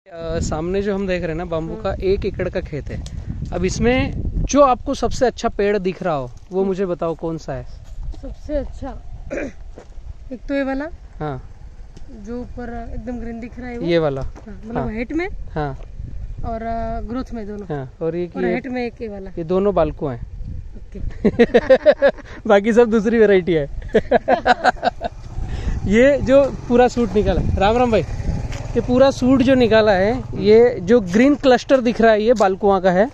सामने जो हम देख रहे हैं ना बाम्बू का 1 एकड़ का खेत है। अब इसमें जो आपको सबसे अच्छा पेड़ दिख रहा हो वो मुझे बताओ कौन सा है सबसे अच्छा? एक तो ये वाला, हाँ जो ऊपर एकदम ग्रीन दिख रहा है वो, ये वाला, मतलब हाँ। हाइट में, हाँ और ग्रोथ में दोनों, हाँ। और ये हाइट में एक ये वाला, ये दोनों बालकुआ हैं। ओके। बाकी सब दूसरी वैरायटी है। ये जो पूरा सूट निकाला, राम राम भाई, ये पूरा सूट जो निकाला है, ये जो ग्रीन क्लस्टर दिख रहा है ये बालकुआ का है,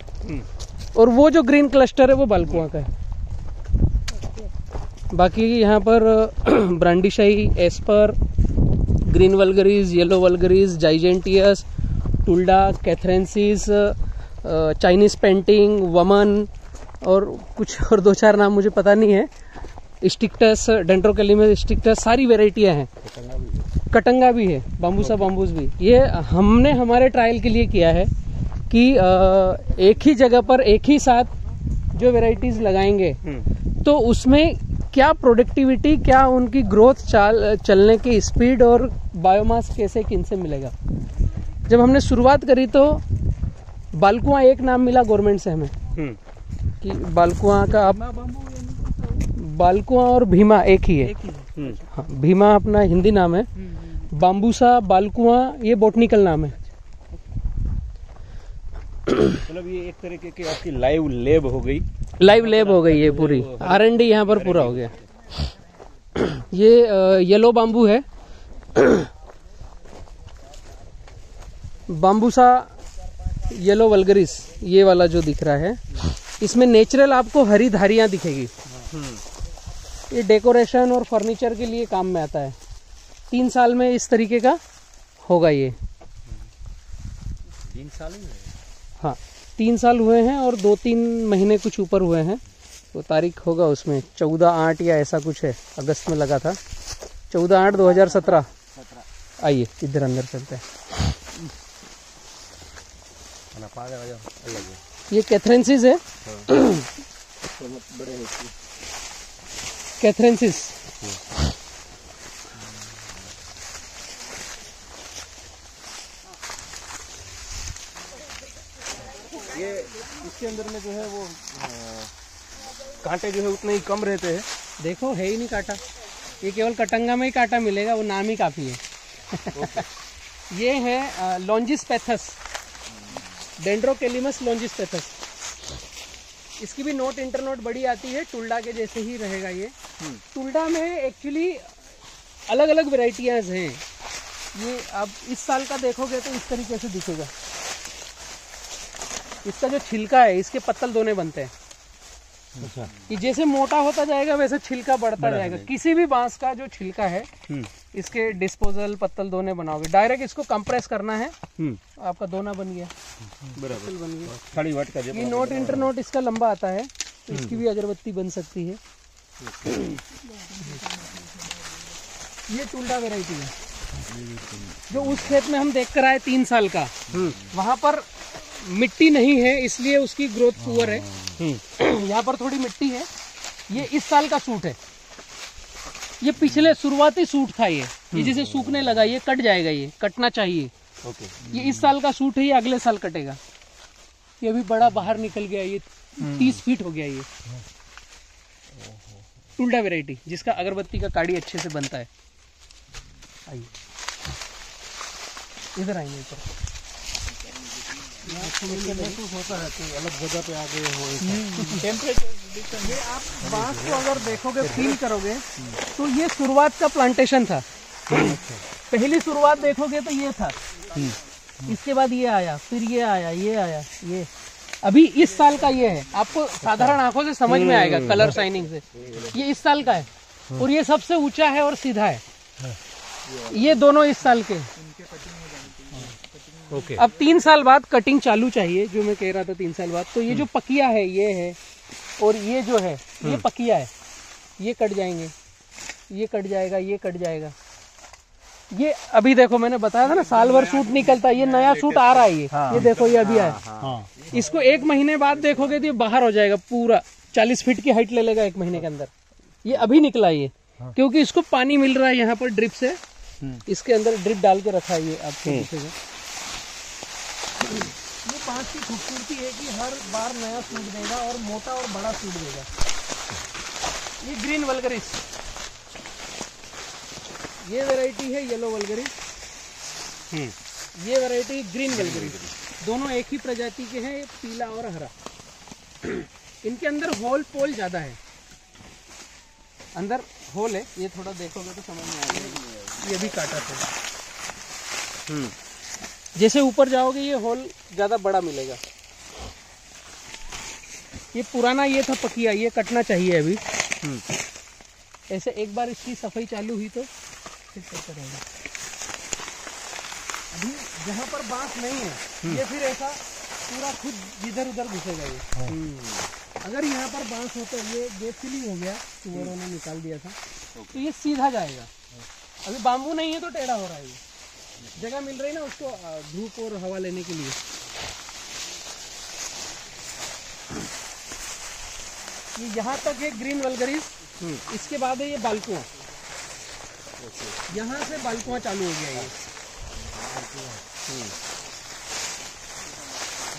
और वो जो ग्रीन क्लस्टर है वो बालकुआ का है। बाकी यहाँ पर ब्रांडीशाही, एस्पर, ग्रीन वल्गरीज, येलो वल्गरीज, जाइजेंटियस, टुल्डा, कैथरेंसिस, चाइनीज पेंटिंग, वमन और कुछ और 2-4 नाम मुझे पता नहीं है, स्टिक्टस, डेंड्रोकैलिमस स्टिक्टस, सारी वेराइटियां हैं। कटंगा भी है, बाम्बूसा बाम्बूस भी। ये हमने हमारे ट्रायल के लिए किया है कि एक ही जगह पर एक ही साथ जो वेराइटीज लगाएंगे तो उसमें क्या प्रोडक्टिविटी, क्या उनकी ग्रोथ, चलने की स्पीड और बायोमास कैसे किनसे मिलेगा। जब हमने शुरुआत करी तो बालकुआ एक नाम मिला गवर्नमेंट से हमें कि बालकुआ का, आप बालकुआ और भीमा एक ही है। हाँ, भीमा अपना हिंदी नाम है, बाम्बूसा, बालकुआ ये बॉटनिकल नाम है। मतलब ये एक तरीके की आपकी लाइव लैब हो गई। लाइव लैब हो गई है पूरी, R&D यहाँ पर पूरा हो गया। ये येलो बाम्बू है, बाम्बूसा येलो वल्गरिस, ये वाला जो दिख रहा है, इसमें नेचुरल आपको हरी धारियां दिखेगी। ये डेकोरेशन और फर्नीचर के लिए काम में आता है। 3 साल में इस तरीके का होगा ये। 3 साल में? हाँ, 3 साल हुए हैं और 2-3 महीने कुछ ऊपर हुए हैं। तो तारीख होगा उसमें 14/8 या ऐसा कुछ है, अगस्त में लगा था, 14/8/2017। आइए इधर अंदर चलते हैं। ये कैथरेंसिस है, कैथरेंसिस। ये इसके अंदर में जो है वो कांटे जो है उतने ही कम रहते हैं। देखो है ही नहीं कांटा, ये केवल कटंगा में ही कांटा मिलेगा, वो नाम ही काफी है। ये है लॉन्जिस्पेथस, डेंड्रोकैलिमस लॉन्जिस्पेथस। इसकी भी नोट इंटरनोट बड़ी आती है, टुल्डा के जैसे ही रहेगा ये। टुल्डा में एक्चुअली अलग अलग वेराइटियां हैं। ये आप इस साल का देखोगे तो इस तरीके से दिखेगा। इसका जो छिलका है, इसके पत्तल दोने बनते हैं। अच्छा। ये जैसे मोटा होता जाएगा वैसे छिलका बढ़ता जाएगा। किसी भी बांस का जो छिलका है, इसके डिस्पोजल पत्तल दोने बनाओगे, डायरेक्ट इसको कंप्रेस करना है, आपका दोना बन गया, बराबर बन गया। खड़ी वाट का ये नोट इंटरनोट इसका लंबा आता है, तो इसकी भी अगरबत्ती बन सकती है। ये टुल्डा वैरायटी है जो उस खेत में हम देख कर आए 3 साल का। वहां पर मिट्टी नहीं है इसलिए उसकी ग्रोथ पुअर है। यहाँ पर थोड़ी मिट्टी है। ये इस साल का सूट है, ये पिछले शुरुआती सूट था। ये जिसे सूखने लगा, ये कट जाएगा, ये कटना चाहिए। ये इस साल का सूट है, ये अगले साल कटेगा। ये अभी बड़ा बाहर निकल गया, ये 30 फीट हो गया। ये टुल्डा वैरायटी जिसका अगरबत्ती का काड़ी अच्छे से बनता है। आइए इधर आइए ऊपर। होता है कि अलग जगह पे आ गए हो टेम्परेचर। ये आप बांस को अगर देखोगे, फील करोगे तो ये शुरुआत का प्लांटेशन था। पहली शुरुआत देखोगे तो ये था, इसके बाद ये आया, फिर ये आया, ये आया, ये अभी इस साल का ये है। आपको साधारण आंखों से समझ में आएगा कलर शाइनिंग से। ये इस साल का है और ये सबसे ऊंचा है और सीधा है। ये दोनों इस साल के। ओके। अब 3 साल बाद कटिंग चालू चाहिए, जो मैं कह रहा था 3 साल बाद। तो ये जो पकिया है ये है, और ये जो है ये पकिया है, ये कट जाएंगे, ये कट जाएगा, ये कट जाएगा। ये अभी देखो मैंने बताया था ना, साल भर सूट निकलता है। ये नया सूट आ रहा है, ये देखो, ये अभी आया। इसको 1 महीने बाद देखोगे तो ये बाहर हो जाएगा, पूरा 40 फीट की हाइट ले लेगा 1 महीने के अंदर। ये अभी निकला ये, क्योंकि इसको पानी मिल रहा है यहाँ पर ड्रिप से। इसके अंदर ड्रिप डाल के रखा है, ये आपको दिखेगा। 5 की खूबसूरती है कि हर बार नया सूट देगा और मोटा और बड़ा सूट देगा। ये ग्रीन वल्गरिस, ये वैरायटी है येलो वल्गरिस, ये वैरायटी ग्रीन वल्गरिस। दोनों एक ही प्रजाति के हैं, पीला और हरा। इनके अंदर होल पोल ज्यादा है, अंदर होल है। ये थोड़ा देखोगे तो समझ में आएगा, ये भी काटा था। जैसे ऊपर जाओगे ये होल ज्यादा बड़ा मिलेगा। ये पुराना ये था पकिया, ये कटना चाहिए अभी। ऐसे एक बार इसकी सफाई चालू हुई तो फिर चलता रहेगा। अभी जहाँ पर बांस नहीं है ये फिर ऐसा पूरा खुद इधर उधर घुसेगा ये। अगर यहाँ पर बांस हो तो ये गेट फिलिंग हो गया, सुअरों ने निकाल दिया था, तो ये सीधा जाएगा। अभी बाम्बू नहीं है तो टेढ़ा हो रहा है। ये जगह मिल रही ना उसको धूप और हवा लेने के लिए। ये यहाँ तक है ग्रीन वल्गरिस। इसके बाद है ये बालकुआ। यहाँ से बालकुआ चालू हो गया ये।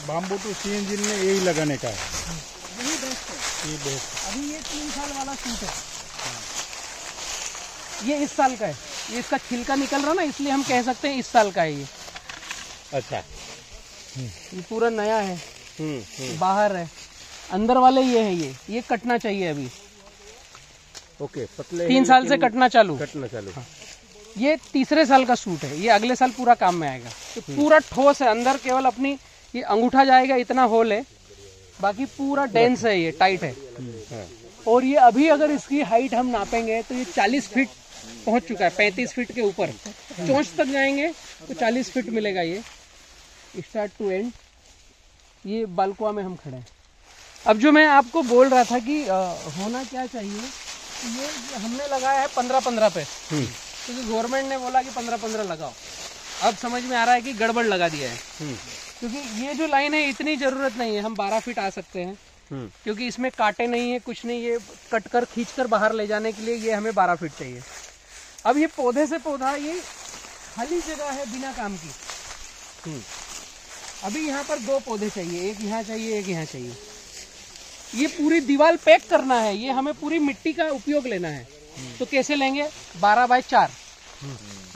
बाम्बू टू सीएनजी में यही लगाने का है, यही बेस्ट है। ये बेस्ट। अभी ये 3 साल वाला सूट है, ये इस साल का है। ये इसका छिलका निकल रहा ना, इसलिए हम कह सकते हैं इस साल का है ये। अच्छा, ये पूरा नया है, बाहर है। अंदर वाले ये है, ये कटना चाहिए अभी। ओके, पतले 3 साल से कटना चालू। हाँ। ये तीसरे साल का सूट है, ये अगले साल पूरा काम में आएगा। तो पूरा ठोस है, अंदर केवल अपनी ये अंगूठा जाएगा इतना होल है, बाकी पूरा डेंस है, ये टाइट है। और ये अभी अगर इसकी हाइट हम नापेंगे तो ये 40 फीट पहुंच चुका है, 35 फीट के ऊपर। चोंच तक जाएंगे तो 40 फीट मिलेगा ये, स्टार्ट टू एंड। ये बालकुआ में हम खड़े हैं। अब जो मैं आपको बोल रहा था कि होना क्या चाहिए, ये हमने लगाया है 15-15 पे, क्योंकि गवर्नमेंट ने बोला कि 15-15 लगाओ। अब समझ में आ रहा है कि गड़बड़ लगा दिया है, क्योंकि ये जो लाइन है इतनी जरूरत नहीं है। हम 12 फीट आ सकते हैं, क्योंकि इसमें कांटे नहीं है, कुछ नहीं। ये कट कर खींच कर बाहर ले जाने के लिए ये हमें 12 फीट चाहिए। अब ये पौधे से पौधा, ये खाली जगह है बिना काम की। अभी यहाँ पर 2 पौधे चाहिए, एक यहाँ चाहिए, एक यहाँ चाहिए। ये पूरी दीवार पैक करना है, ये हमें पूरी मिट्टी का उपयोग लेना है। तो कैसे लेंगे? 12x4।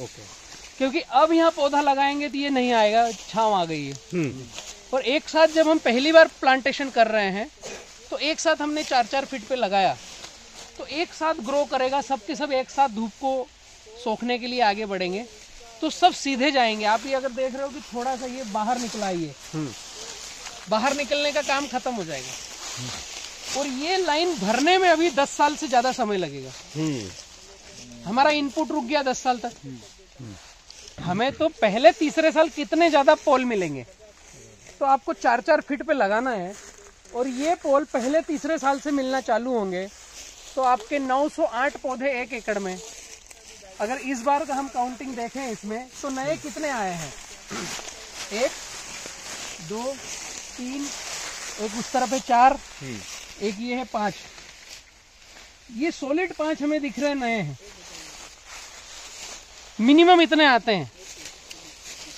ओके, क्योंकि अब यहाँ पौधा लगाएंगे तो ये नहीं आएगा, छांव आ गई है। और एक साथ जब हम पहली बार प्लांटेशन कर रहे हैं तो एक साथ हमने 4-4 फीट पे लगाया, तो एक साथ ग्रो करेगा। सब के सब एक साथ धूप को सोखने के लिए आगे बढ़ेंगे तो सब सीधे जाएंगे। आप ये अगर देख रहे हो कि थोड़ा सा ये बाहर निकला, ये बाहर निकलने का काम खत्म हो जाएगा। और ये लाइन भरने में अभी 10 साल से ज्यादा समय लगेगा। हमारा इनपुट रुक गया 10 साल तक। हमें तो पहले तीसरे साल कितने ज्यादा पोल मिलेंगे, तो आपको 4-4 फीट पे लगाना है। और ये पोल पहले तीसरे साल से मिलना चालू होंगे तो आपके 908 पौधे 1 एकड़ में। अगर इस बार का हम काउंटिंग देखें इसमें, तो नए कितने आए हैं? 1, 2, 3, एक उस तरफ है 4, एक ये है 5। ये सॉलिड 5 हमें दिख रहे हैं, नए हैं। मिनिमम इतने आते हैं,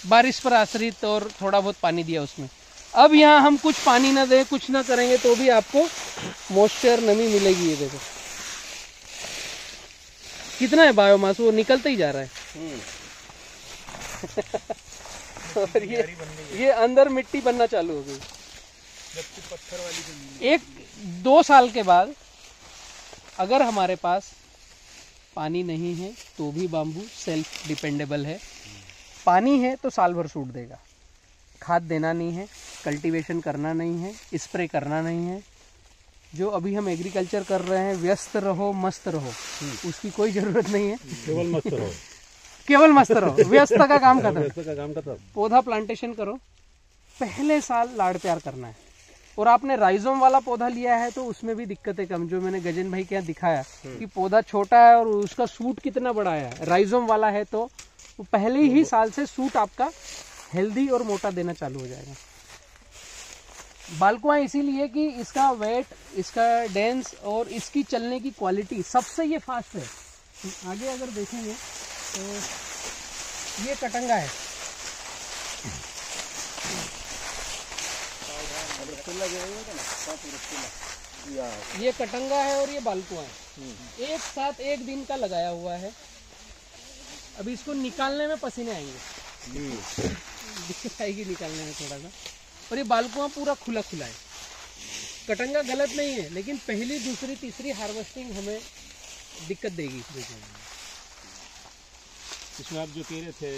बारिश पर आश्रित और थोड़ा बहुत पानी दिया उसमें। अब यहाँ हम कुछ पानी ना दें, कुछ ना करेंगे तो भी आपको मॉइस्चर, नमी मिलेगी। ये देखो कितना है बायोमास, वो निकलते ही जा रहा है। और ये अंदर मिट्टी बनना चालू हो गई। 1-2 साल के बाद अगर हमारे पास पानी नहीं है तो भी बाम्बू सेल्फ डिपेंडेबल है। पानी है तो साल भर सूट देगा। खाद देना नहीं है, कल्टीवेशन करना नहीं है, स्प्रे करना नहीं है। जो अभी हम एग्रीकल्चर कर रहे हैं, व्यस्त रहो मस्त रहो, उसकी कोई जरूरत नहीं है। केवल मस्त रहो, केवल मस्त रहो, व्यस्त का काम खत्म। पौधा प्लांटेशन करो, पहले साल लाड़ प्यार करना है। और आपने राइजोम वाला पौधा लिया है तो उसमें भी दिक्कतें कम। जो मैंने गजन भाई के यहाँ दिखाया कि पौधा छोटा है और उसका सूट कितना बड़ा है। राइजोम वाला है तो पहले ही साल से सूट आपका हेल्दी और मोटा देना चालू हो जाएगा। बालकुआ इसीलिए कि इसका वेट, इसका डेंस और इसकी चलने की क्वालिटी सबसे ये फास्ट है। आगे अगर देखेंगे तो ये कटंगा है, ये कटंगा है और ये बालकुआ है, एक साथ एक दिन का लगाया हुआ है। अभी इसको निकालने में पसीने आएंगे, दिक्कत आएगी निकालने में थोड़ा सा। और ये बालकुआ पूरा खुला खुला है। कटंगा गलत नहीं है, लेकिन पहली दूसरी तीसरी हार्वेस्टिंग हमें दिक्कत देगी। इसमें आप जो कह रहे थे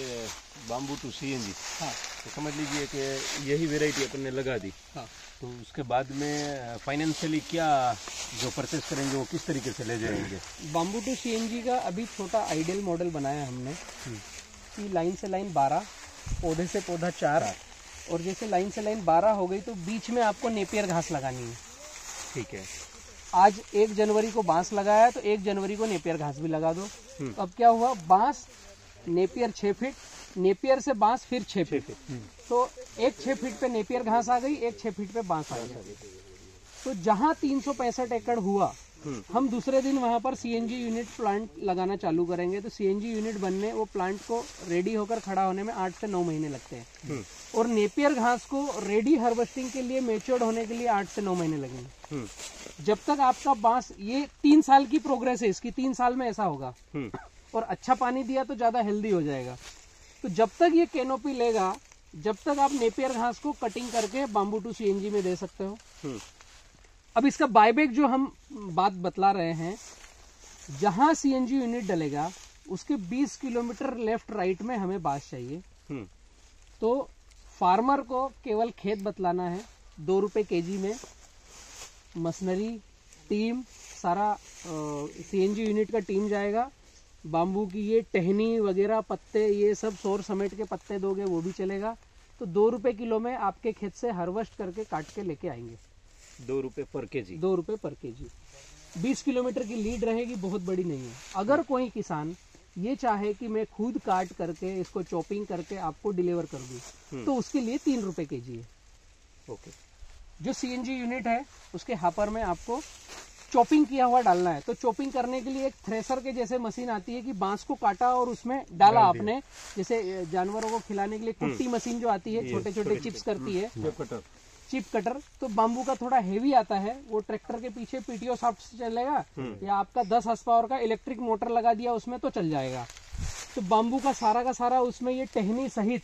बाम्बू टू सीएनजी, हाँ तो समझ लीजिए कि यही वेराइटी अपन ने लगा दी, हाँ। तो उसके बाद में फाइनेंशियली क्या जो परचेस करेंगे वो किस तरीके से ले जाएंगे? बाम्बू टू सीएनजी का अभी छोटा आइडियल मॉडल बनाया हमने कि लाइन से लाइन 12, पौधे से पौधा 4, और जैसे लाइन से लाइन 12 हो गई तो बीच में आपको नेपियर घास लगानी है। ठीक है। आज 1 जनवरी को बांस लगाया तो 1 जनवरी को नेपियर घास भी लगा दो। तो अब क्या हुआ, बांस नेपियर 6 फीट, नेपियर से बांस फिर 6 फीट, तो एक 6 फीट पे नेपियर घास आ गई, एक 6 फीट पे बांस आ गया। तो जहां 365 एकड़ हुआ, हम दूसरे दिन वहां पर सीएनजी यूनिट प्लांट लगाना चालू करेंगे। तो सीएनजी यूनिट बनने, वो प्लांट को रेडी होकर खड़ा होने में 8 से 9 महीने लगते हैं, और नेपियर घास को रेडी हार्वेस्टिंग के लिए मैच्योर्ड होने के लिए 8 से 9 महीने लगेंगे। जब तक आपका बांस, ये 3 साल की प्रोग्रेस है इसकी, 3 साल में ऐसा होगा, और अच्छा पानी दिया तो ज्यादा हेल्दी हो जाएगा। तो जब तक ये कैनोपी लेगा, जब तक आप नेपियर घास को कटिंग करके बाम्बू टू सीएनजी में दे सकते हो। अब इसका बायबैक जो हम बात बतला रहे हैं, जहां सीएनजी यूनिट डलेगा उसके 20 किलोमीटर लेफ्ट राइट में हमें बांस चाहिए। तो फार्मर को केवल खेत बतलाना है, 2 रुपए केजी में मशीनरी टीम, सारा सीएनजी यूनिट का टीम जाएगा। बाम्बू की ये टहनी वगैरह पत्ते, ये सब सौर समेट के पत्ते दोगे वो भी चलेगा। तो 2 रुपए किलो में आपके खेत से हार्वेस्ट करके काट के लेके आएंगे। 2 रुपए पर केजी? 2 रुपए पर केजी। 20 किलोमीटर की लीड रहेगी, बहुत बड़ी नहीं है। अगर कोई किसान ये चाहे कि मैं खुद काट करके इसको चॉपिंग करके आपको डिलीवर कर दूं, तो उसके लिए 3 रुपए केजी है। ओके। जो सीएनजी यूनिट है उसके हापर में आपको चॉपिंग किया हुआ डालना है। तो चॉपिंग करने के लिए एक थ्रेसर के जैसे मशीन आती है कि बांस को काटा और उसमें डाला आपने, जैसे जानवरों को खिलाने के लिए कुट्टी मशीन जो आती है, छोटे छोटे चिप्स करती है, चिप कटर। तो बाम्बू का थोड़ा हेवी आता है, वो ट्रैक्टर के पीछे पीटीओ सॉफ्ट से चलेगा, या आपका 10 हॉर्स पावर का इलेक्ट्रिक मोटर लगा दिया उसमें तो चल जाएगा। तो बाम्बू का सारा उसमें ये टहनी सहित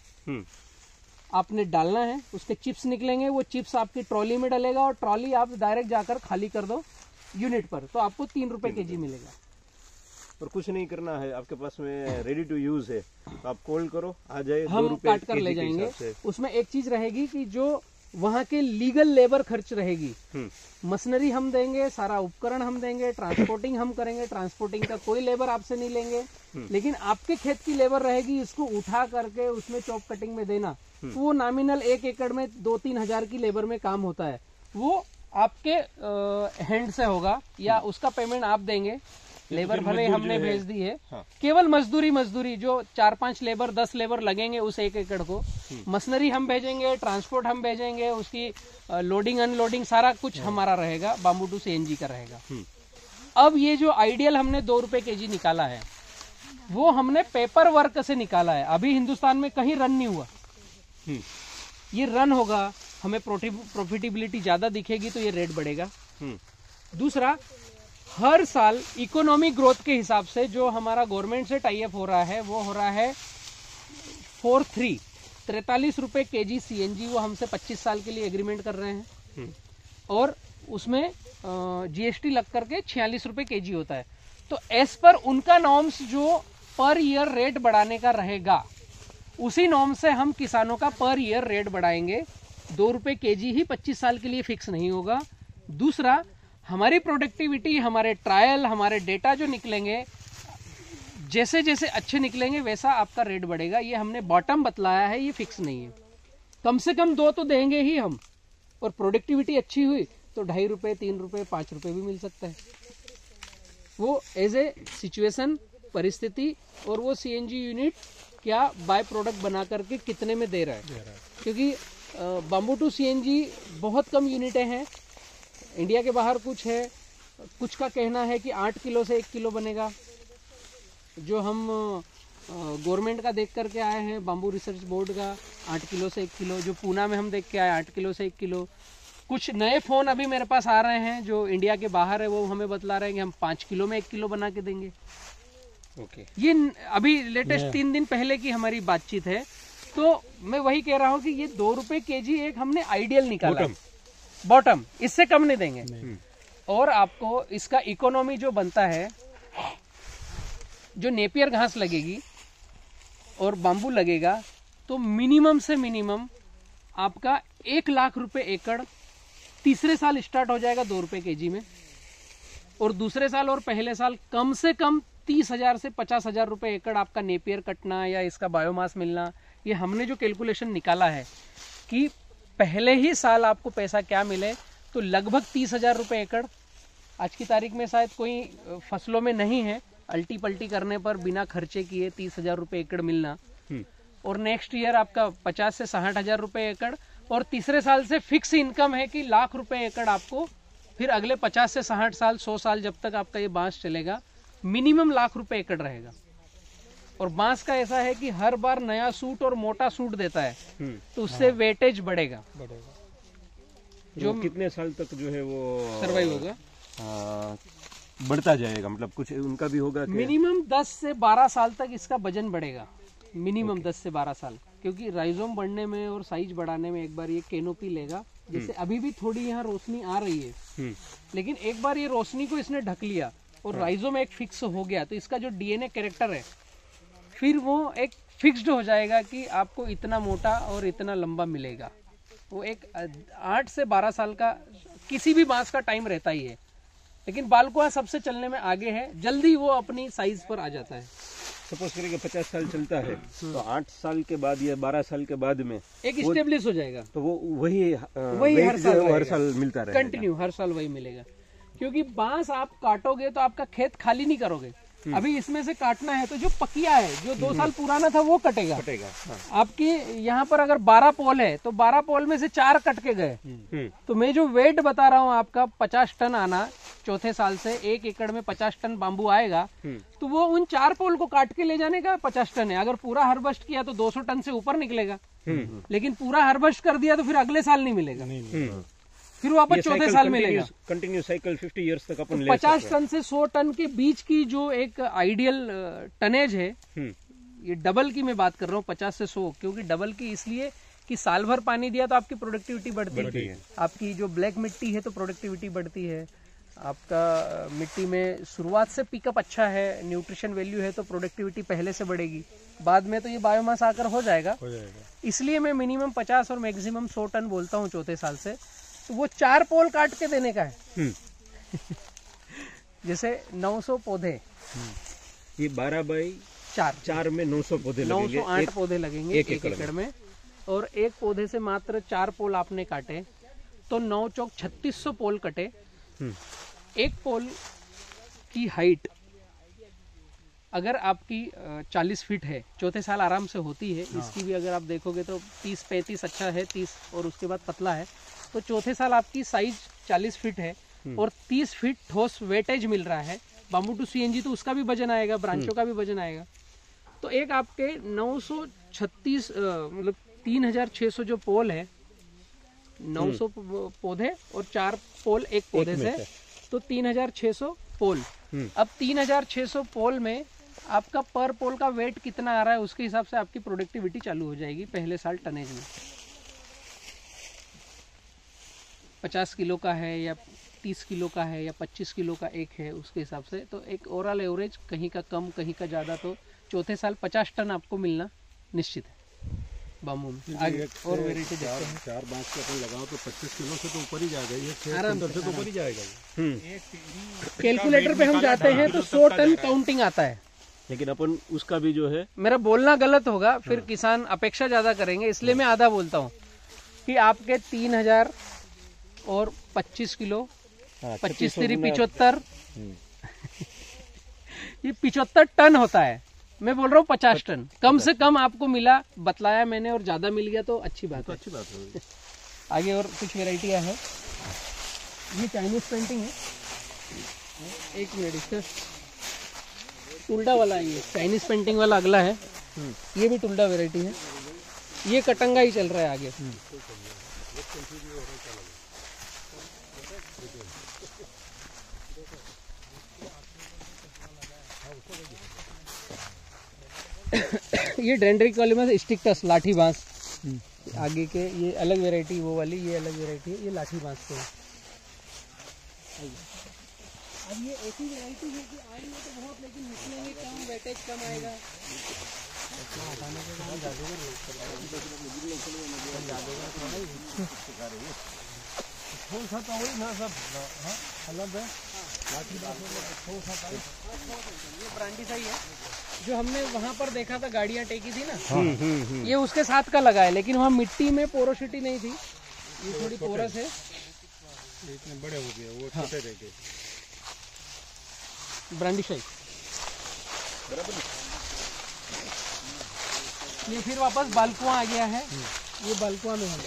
आपने डालना है। उसके चिप्स निकलेंगे, वो चिप्स आपकी ट्रॉली में डलेगा, और ट्रॉली आप डायरेक्ट जाकर खाली कर दो यूनिट पर, तो आपको 3 रुपए केजी मिलेगा। और कुछ नहीं करना है, आपके पास में रेडी टू यूज है, तो आप कॉल करो, आ जाए, हम काट कर ले जाएंगे। उसमें एक चीज रहेगी कि जो वहाँ के लीगल लेबर खर्च रहेगी, मशीनरी हम देंगे, सारा उपकरण हम देंगे, ट्रांसपोर्टिंग हम करेंगे, ट्रांसपोर्टिंग का कोई लेबर आपसे नहीं लेंगे, लेकिन आपके खेत की लेबर रहेगी इसको उठा करके उसमें चॉप कटिंग में देना। तो वो नॉमिनल 1 एकड़ में 2-3 हजार की लेबर में काम होता है, वो आपके हैंड से होगा, या उसका पेमेंट आप देंगे। लेबर भले हमने भेज दी है, केवल मजदूरी जो 4-5 लेबर 10 लेबर लगेंगे उस 1 एकड़ को, मशीनरी हम भेजेंगे, ट्रांसपोर्ट हम भेजेंगे, उसकी लोडिंग अनलोडिंग सारा कुछ हमारा रहेगा, बाम्बू टू सीएनजी का रहेगा। अब ये जो आइडियल हमने 2 रुपए केजी निकाला है, वो हमने पेपर वर्क से निकाला है। अभी हिंदुस्तान में कहीं रन नहीं हुआ, ये रन होगा, हमें प्रॉफिटेबिलिटी ज्यादा दिखेगी तो ये रेट बढ़ेगा। दूसरा, हर साल इकोनॉमिक ग्रोथ के हिसाब से जो हमारा गवर्नमेंट से टाई अप हो रहा है, वो हो रहा है 43 रुपए केजी सीएनजी, वो हमसे 25 साल के लिए एग्रीमेंट कर रहे हैं, और उसमें जीएसटी लग करके 46 रुपए केजी होता है। तो एज पर उनका नॉर्म्स जो पर ईयर रेट बढ़ाने का रहेगा, उसी नॉर्म से हम किसानों का पर ईयर रेट बढ़ाएंगे। 2 रुपए केजी ही 25 साल के लिए फिक्स नहीं होगा। दूसरा, हमारी प्रोडक्टिविटी, हमारे ट्रायल, हमारे डेटा जो निकलेंगे, जैसे जैसे अच्छे निकलेंगे वैसा आपका रेट बढ़ेगा। ये हमने बॉटम बतलाया है, ये फिक्स नहीं है। कम से कम 2 तो देंगे ही हम, और प्रोडक्टिविटी अच्छी हुई तो 2.5 रुपए, 3 रुपए, 5 रुपए भी मिल सकता है। वो एज ए सिचुएशन, परिस्थिति, और वो सीएनजी यूनिट क्या बाय प्रोडक्ट बना करके कितने में दे रहा है। क्योंकि बाम्बू टू सीएनजी बहुत कम यूनिटें हैं, इंडिया के बाहर कुछ है, कुछ का कहना है कि 8 किलो से 1 किलो बनेगा। जो हम गवर्नमेंट का देख करके आए हैं, बाम्बू रिसर्च बोर्ड का 8 किलो से 1 किलो, जो पूना में हम देख के आए 8 किलो से 1 किलो। कुछ नए फोन अभी मेरे पास आ रहे हैं जो इंडिया के बाहर है, वो हमें बतला रहे हैं कि हम 5 किलो में 1 किलो बना के देंगे। ओके। ये अभी लेटेस्ट 3 दिन पहले की हमारी बातचीत है। तो मैं वही कह रहा हूँ कि ये 2 रुपए केजी एक हमने आइडियल निकाला, बॉटम, इससे कम नहीं देंगे। और आपको इसका इकोनॉमी जो बनता है, जो नेपियर घास लगेगी और बांबू लगेगा, तो मिनिमम से मिनिमम आपका 1 लाख रुपए एकड़ तीसरे साल स्टार्ट हो जाएगा 2 रुपए केजी में, और दूसरे साल और पहले साल कम से कम 30,000 से 50,000 रुपए एकड़ आपका नेपियर कटना या इसका बायोमास मिलना। ये हमने जो कैलकुलेशन निकाला है कि पहले ही साल आपको पैसा क्या मिले, तो लगभग 30,000 रुपए एकड़। आज की तारीख में शायद कोई फसलों में नहीं है, अल्टी पल्टी करने पर बिना खर्चे किए 30,000 रुपए एकड़ मिलना। और नेक्स्ट ईयर आपका 50 से 60,000 रुपए एकड़, और तीसरे साल से फिक्स इनकम है कि लाख रुपए एकड़ आपको फिर अगले 50 से 60 साल 100 साल जब तक आपका ये बांस चलेगा मिनिमम लाख रुपए एकड़ रहेगा। और बांस का ऐसा है कि हर बार नया सूट और मोटा सूट देता है, तो उससे वेटेज बढ़ेगा। जो कितने साल तक जो है वो सर्वाइव होगा, बढ़ता जाएगा, मतलब कुछ उनका भी होगा? मिनिमम 10 से 12 साल तक इसका वजन बढ़ेगा, मिनिमम 10 से 12 साल, क्योंकि राइजोम बढ़ने में और साइज बढ़ाने में एक बार ये कैनोपी लेगा। जैसे अभी भी थोड़ी यहाँ रोशनी आ रही है, लेकिन एक बार ये रोशनी को इसने ढक लिया और राइजोम एक फिक्स हो गया, तो इसका जो डीएनए कैरेक्टर है फिर वो एक फिक्स्ड हो जाएगा कि आपको इतना मोटा और इतना लंबा मिलेगा। वो एक 8 से 12 साल का किसी भी बांस का टाइम रहता ही है, लेकिन बालकुआ सबसे चलने में आगे है, जल्दी वो अपनी साइज पर आ जाता है। सपोज करें कि 50 साल चलता है, तो 8 साल के बाद या 12 साल के बाद में एक स्टेब्लिश हो जाएगा, तो वो वही हर साल मिलता रहेगा, कंटिन्यू हर साल वही मिलेगा। क्योंकि बांस आप काटोगे तो आपका खेत खाली नहीं करोगे, अभी इसमें से काटना है तो जो पकिया है, जो 2 साल पुराना था वो कटेगा। हाँ। आपके यहाँ पर अगर 12 पोल है तो 12 पोल में से 4 कट के गए, तो मैं जो वेट बता रहा हूँ आपका 50 टन आना, चौथे साल से 1 एकड़ में 50 टन बांबू आएगा, तो वो उन 4 पोल को काट के ले जाने का 50 टन है। अगर पूरा हार्वेस्ट किया तो 200 टन से ऊपर निकलेगा, लेकिन पूरा हार्वेस्ट कर दिया तो फिर अगले साल नहीं मिलेगा, फिर वापस चौथे साल मिलेगा। कंटिन्यू साइकिल 50 इयर्स तक अपन ले 50 टन से 100 टन के बीच की जो एक आइडियल टनेज है, ये डबल की मैं बात कर रहा हूँ, 50 से 100, क्योंकि डबल की इसलिए कि साल भर पानी दिया तो आपकी प्रोडक्टिविटी बढ़ती है। आपकी जो ब्लैक मिट्टी है तो प्रोडक्टिविटी बढ़ती है, आपका मिट्टी में शुरुआत से पिकअप अच्छा है, न्यूट्रिशन वैल्यू है, तो प्रोडक्टिविटी पहले से बढ़ेगी, बाद में तो ये बायोमास आकर हो जाएगा। इसलिए मैं मिनिमम 50 और मैक्सिमम 100 टन बोलता हूँ चौथे साल से। तो वो 4 पोल काट के देने का है। जैसे 900 पौधे, ये 12 बाई 4 में 900 पौधे लगेंगे, 908 पौधे लगेंगे 1 एकड़ में, और एक पौधे से मात्र 4 पोल आपने काटे तो 9 चौक 3600 पोल कटे। एक पोल की हाइट अगर आपकी 40 फीट है, चौथे साल आराम से होती है। इसकी भी अगर आप देखोगे तो 30-35 अच्छा है, 30 और उसके बाद पतला है, तो चौथे साल आपकी साइज 40 फीट है और 30 फीट ठोस वेटेज मिल रहा है। बाम्बू टू सीएनजी तो उसका भी वजन आएगा, ब्रांचों का भी वजन आएगा। तो एक आपके 936 मतलब 3600 जो पोल है, 900 पौधे और 4 पोल एक पौधे से, तो 3600 पोल। अब 3600 पोल में आपका पर पोल का वेट कितना आ रहा है, उसके हिसाब से आपकी प्रोडक्टिविटी चालू हो जाएगी पहले साल टनेज में। 50 किलो का है या 30 किलो का है या 25 किलो का एक है, उसके हिसाब से तो एक ओवरऑल एवरेज कहीं का कम कहीं का ज़्यादा, तो चौथे साल 50 टन आपको मिलना निश्चित है बाम्बू में। आगे और वेराइटी देखते हैं। 4 बांस के अपन लगाओ तो 25 किलो से तो ऊपर ही जाएगा, ये 6 क्विंटल से तो ऊपर ही जाएगा। कैलकुलेटर पे हम जाते हैं तो 100 टन काउंटिंग आता है, लेकिन अपन उसका भी जो है, मेरा बोलना गलत होगा, फिर किसान अपेक्षा ज्यादा करेंगे, इसलिए मैं आधा बोलता हूँ कि आपके 3000 और 25 किलो, 25 3 75, ये 75 टन होता है। मैं बोल रहा हूँ 50 टन कम से कम आपको मिला, बतलाया मैंने, और ज्यादा मिल गया तो अच्छी बात है। अच्छी बात है। आगे और कुछ वेराइटियां हैं। ये चाइनीज पेंटिंग है, एक मिनट, इसका टुल्डा वाला है, ये चाइनीज पेंटिंग वाला अगला है। ये भी टुल्डा वेराइटी है, ये कटंगा ही चल रहा है आगे। ये डेंड्रिकोलिमस स्टिक्टस लाठी बांस आगे के, ये अलग वैरायटी, वो वाली ये अलग वैरायटी है, ये लाठी बांस के है। अब ये ऐसी वैरायटी है कि आएंगे तो बहुत, लेकिन निकलेंगे कम, वेटेज कम आएगा। ये ब्रांडी सही है जो हमने वहाँ पर देखा था, गाड़ियाँ टेकी थी ना, ये उसके साथ का लगा है, लेकिन वहाँ मिट्टी में पोरोसिटी नहीं थी, ये थोड़ी पोरस है। इतने बड़े हो गए, वो छोटे रह गए। ब्रांडी शाही ये फिर वापस बालकुआ आ गया है, ये बालकुआ में है।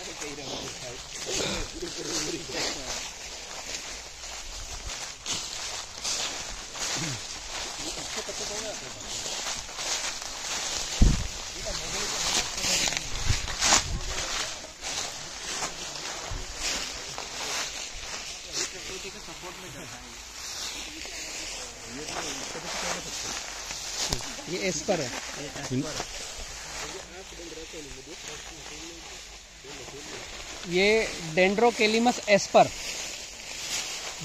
ये एस्पर है, ये डेंड्रोकेलिमस एस्पर,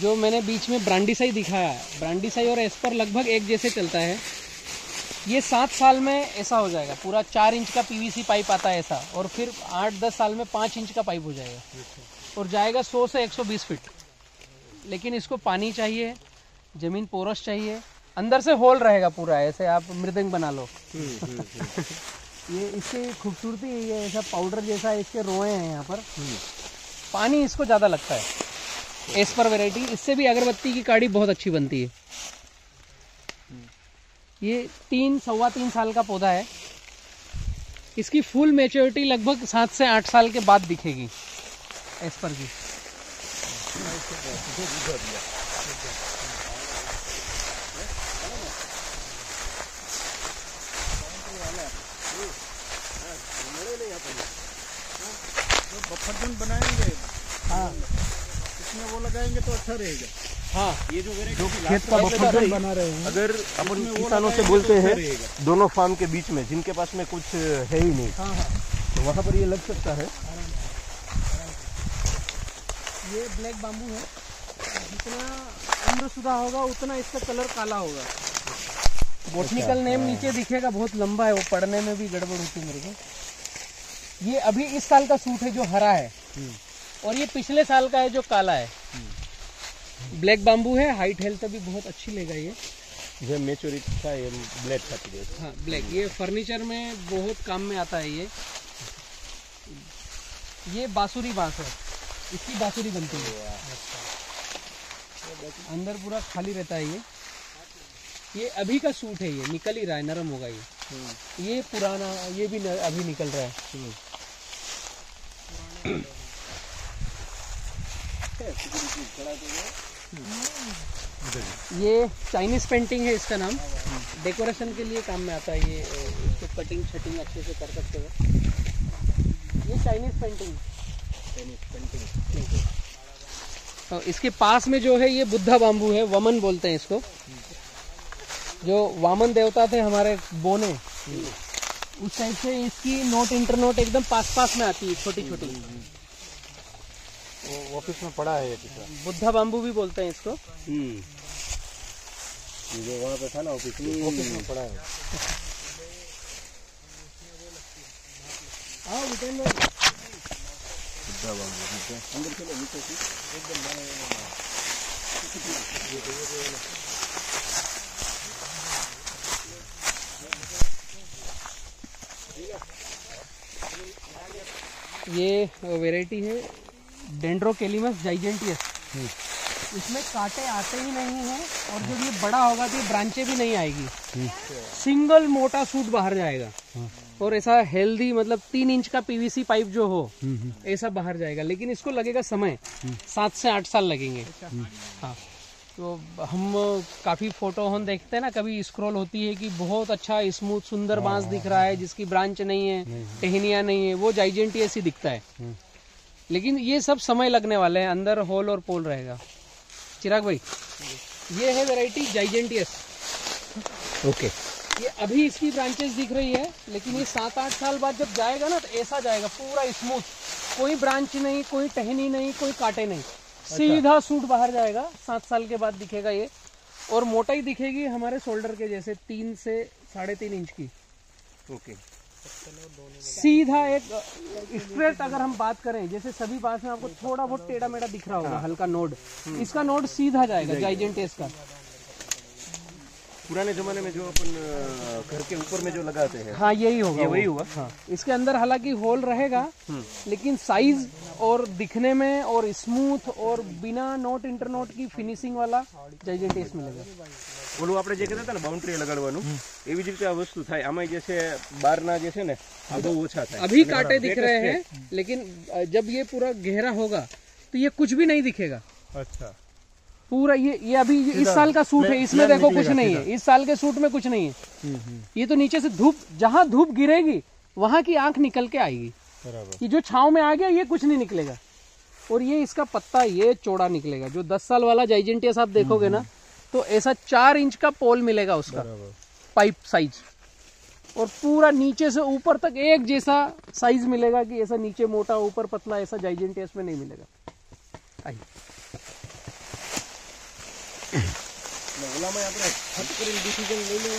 जो मैंने बीच में ब्रांडीसाई दिखाया है। ब्रांडीसाई और एस्पर लगभग एक जैसे चलता है। ये 7 साल में ऐसा हो जाएगा, पूरा 4 इंच का पीवीसी पाइप आता है ऐसा, और फिर 8-10 साल में 5 इंच का पाइप हो जाएगा और जाएगा 100 से 120 फीट। लेकिन इसको पानी चाहिए, जमीन पोरस चाहिए, अंदर से होल रहेगा पूरा, ऐसे आप मृदंग बना लो। ये इसकी खूबसूरती ये ऐसा पाउडर जैसा इसके रोए हैं यहाँ पर। पानी इसको ज़्यादा लगता है। एस्पर वैरायटी, इससे भी अगरबत्ती की काड़ी बहुत अच्छी बनती है। ये 3-3.25 साल का पौधा है। इसकी फुल मैच्योरिटी लगभग 7 से 8 साल के बाद दिखेगी एस्पर की। बफरजन बनाएंगे, हाँ इसमें वो लगाएंगे तो अच्छा रहेगा। हाँ, ये जो खेत का बफरजन बना रहे हैं, अगर अपन किसानों से बोलते हैं दोनों फार्म के बीच में जिनके पास में कुछ है ही नहीं, हाँ हाँ, तो वहाँ पर ये लग सकता है। ये ब्लैक बाम्बू है। जितना उम्रशुदा होगा उतना इसका कलर काला होगा। बोटनिकल नेम नीचे दिखेगा, बहुत लंबा है, वो पढ़ने में भी गड़बड़ होती है मेरे को। ये अभी इस साल का सूट है जो हरा है, और ये पिछले साल का है जो काला है। ब्लैक बाम्बू है, हाइट हेल्थ भी बहुत अच्छी लेगा ये। जो मैच्योरिटी था ये ब्लैक था। हाँ ब्लैक, ये फर्नीचर में बहुत काम में आता है। ये बांसुरी बांस है, इसकी बांसुरी बनती है। अंदर पूरा खाली रहता है ये अभी का सूट है, ये निकल ही रहा है, नरम होगा ये पुराना, ये भी अभी निकल रहा है। ये चाइनीज पेंटिंग है, इसका नाम। डेकोरेशन के लिए काम में आता है ये, इसको कटिंग शटिंग अच्छे से कर सकते हो। ये चाइनीज पेंटिंग। तो इसके पास में जो है ये बुद्धा बाम्बू है, वमन बोलते हैं इसको। जो वामन देवता थे हमारे बोने, उस टाइप से इसकी नोट इंटरनोट एकदम पास में आती है, छोटी छोटी। ऑफिस में पड़ा है ये बुद्धा बाम्बू भी बोलते हैं इसको। ये जो वहाँ पे था ना ऑफिस में पड़ा है। हाँ बुद्धा बाम्बू अंदर चलो नीचे एकदम ये वैरायटी है डेंड्रोकेलिमस जाइजेंटियस। इसमें कांटे आते ही नहीं हैं, और जब ये बड़ा होगा तो ये ब्रांचें भी नहीं आएगी, सिंगल मोटा सूट बाहर जाएगा। और ऐसा हेल्दी, मतलब 3 इंच का पीवीसी पाइप जो हो ऐसा बाहर जाएगा। लेकिन इसको लगेगा समय, 7 से 8 साल लगेंगे। हाँ, तो हम काफी फोटो हम देखते हैं ना, कभी स्क्रॉल होती है कि बहुत अच्छा स्मूथ सुंदर बांस दिख रहा है जिसकी ब्रांच नहीं है, टहनियाँ नहीं है, वो जाइजेंटियस ही दिखता है। लेकिन ये सब समय लगने वाले हैं, अंदर होल और पोल रहेगा। चिराग भाई, ये है वैरायटी जाइजेंटियस। ओके, ये अभी इसकी ब्रांचेस दिख रही है, लेकिन ये 7-8 साल बाद जब जाएगा ना, तो ऐसा जाएगा पूरा स्मूथ, कोई ब्रांच नहीं, कोई टहनी नहीं, कोई कांटे नहीं, सीधा सूट बाहर जाएगा। 7 साल के बाद दिखेगा ये, और मोटाई दिखेगी हमारे शोल्डर के जैसे 3 से 3.5 इंच की। ओके, सीधा एक स्ट्रेट अगर हम बात करें, जैसे सभी पास में आपको थोड़ा बहुत टेढ़ा मेढ़ा दिख रहा होगा, हल्का नोड, इसका नोड सीधा जाएगा जाइजेंटियस का। पुराने जमाने में जो अपन घर के ऊपर में जो लगाते हैं, हाँ यही होगा, ये वही हुआ। हाँ, इसके अंदर हालांकि होल रहेगा, लेकिन साइज और दिखने में और स्मूथ और बिना नोट इंटरनोट की फिनिशिंग वाला जाइजेंटियस मिलेगा। ઓલું આપણે જે કહેતા હતા ને બાઉન્ડ્રી લગાડવાનું, એવી જ રીતે આ વસ્તુ થાય આમાં જે છે બારના જે છે ને આ બહુ ઓછા થાય। अभी कांटे दिख रहे हैं, लेकिन जब ये पूरा गहरा होगा तो ये कुछ भी नहीं दिखेगा। अच्छा, पूरा ये अभी इस साल का सूट है, इसमें देखो कुछ नहीं है, इस साल के सूट में कुछ नहीं है। ये तो नीचे से धूप, जहां धूप गिरेगी वहां की आंख निकल के आएगी। ये जो छांव में आ गया ये कुछ नहीं निकलेगा। और ये इसका पत्ता ये चौड़ा निकलेगा। जो 10 साल वाला जाइजेंटियस आप देखोगे ना, तो ऐसा 4 इंच का पोल मिलेगा उसका, पाइप साइज, और पूरा नीचे से ऊपर तक एक जैसा साइज मिलेगा, कि ऐसा नीचे मोटा ऊपर पतला, ऐसा जाइजेंटियस में नहीं मिलेगा। आइए, ઓલામાં આપણે ખત કરીને ડિસિઝન લઈ લેવા